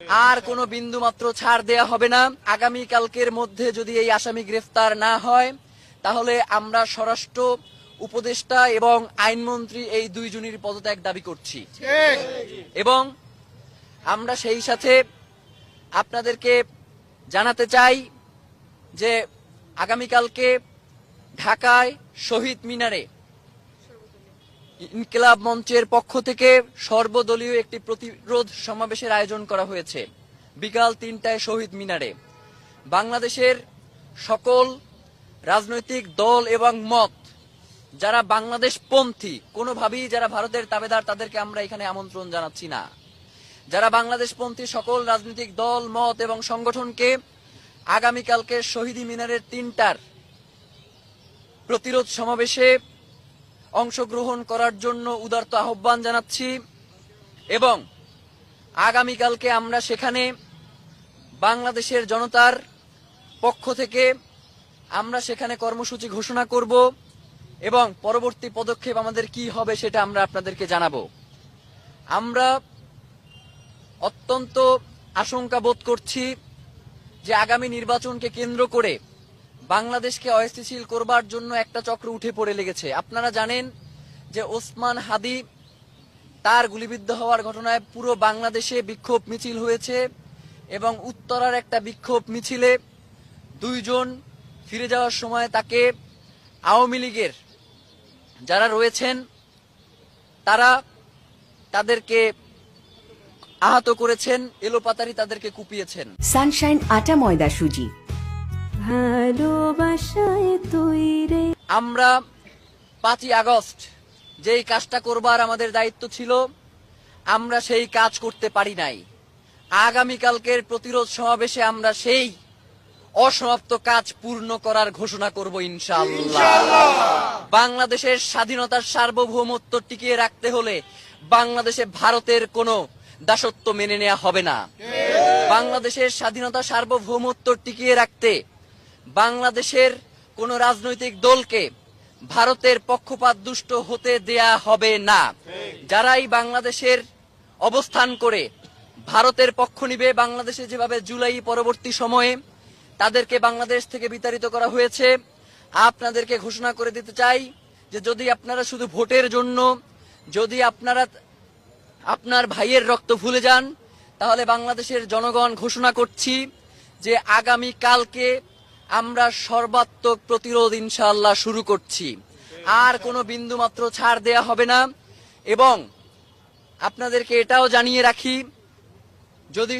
আর কোনো বিন্দু মাত্র ছাড় দেয়া হবে না। আগামী কালকের মধ্যে যদি এই আসামি গ্রেফতার না হয় তাহলে আমরা স্বরাষ্ট্র উপদেষ্টা এবং আইনমন্ত্রী এই দুইজনের পদত্যাগ দাবি করছি। এবং আমরা সেই সাথে আপনাদেরকে জানাতে চাই যে আগামীকালকে ঢাকায় শহীদ মিনারে ইনকিলাব মঞ্চের পক্ষ থেকে সর্বদলীয় একটি প্রতিরোধ সমাবেশের আয়োজন করা হয়েছে বিকাল ৩টায় শহীদ মিনারে। বাংলাদেশের সকল রাজনৈতিক দল এবং মত যারা বাংলাদেশ পন্থী, কোনোভাবেই যারা ভারতের তাবেদার তাদেরকে আমরা এখানে আমন্ত্রণ জানাচ্ছি না। যারা বাংলাদেশ পন্থী সকল রাজনৈতিক দল মত এবং সংগঠনকে আগামীকালকে শহীদ মিনারের ৩টার প্রতিরোধ সমাবেশে অংশগ্রহণ করার জন্য উদারত আহ্বান জানাচ্ছি। এবং আগামীকালকে আমরা সেখানে বাংলাদেশের জনতার পক্ষ থেকে আমরা সেখানে কর্মসূচি ঘোষণা করব এবং পরবর্তী পদক্ষেপ আমাদের কি হবে সেটা আমরা আপনাদেরকে জানাবো। আমরা অত্যন্ত আশঙ্কা বোধ করছি যে আগামী নির্বাচনকে কেন্দ্র করে বাংলাদেশকে অস্থিতিশীল করবার জন্য একটা চক্র উঠে পড়ে লেগেছে। আপনারা জানেন যে ওসমান হাদি তার গুলিবিদ্ধ হওয়ার ঘটনায় পুরো বাংলাদেশে বিক্ষোভ মিছিল হয়েছে এবং উত্তরার একটা বিক্ষোভ মিছিলে দুইজন ফিরে যাওয়ার সময় তাকে আওয়ামী লীগের যারা রয়েছেন তারা তাদেরকে আহত করেছেন, এলোপাতাড়ি তাদেরকে কুপিয়েছেন। সানশাইন আটা ময়দা সুজি ভালোবাসায় তৈরি। আমরা 5ই আগস্ট যেই কাজটা করবার আমাদের দায়িত্ব ছিল আমরা সেই কাজ করতে পারি নাই। আগামীকালকের প্রতিরোধ সমাবেশে আমরা সেই অসমাপ্ত কাজ পূর্ণ করার ঘোষণা করব ইনশাআল্লাহ। বাংলাদেশের স্বাধীনতার সার্বভৌমত্ব টিকিয়ে রাখতে হলে বাংলাদেশে ভারতের কোনো দাসত্ব মেনে নেওয়া হবে না। বাংলাদেশের স্বাধীনতা সার্বভৌমত্ব টিকিয়ে রাখতে বাংলাদেশের কোন রাজনৈতিক দলকে ভারতের পক্ষপাত দুষ্ট হতে দেয়া হবে না। যারাই বাংলাদেশের অবস্থান করে ভারতের পক্ষ নিবে, বাংলাদেশে যেভাবে জুলাই পরবর্তী সময়ে তাদেরকে বাংলাদেশ থেকে বিতাড়িত করা হয়েছে, আপনাদেরকে ঘোষণা করে দিতে চাই যে যদি আপনারা শুধু ভোটের জন্য যদি আপনারা আপনার ভাইয়ের রক্ত ভুলে যান তাহলে বাংলাদেশের জনগণ ঘোষণা করছি যে আগামী কালকে আমরা সর্বাত্মক প্রতিরোধ ইনশাআল্লাহ শুরু করছি। আর কোনো বিন্দু মাত্র ছাড় দেয়া হবে না। এবং আপনাদেরকে এটাও জানিয়ে রাখি, যদি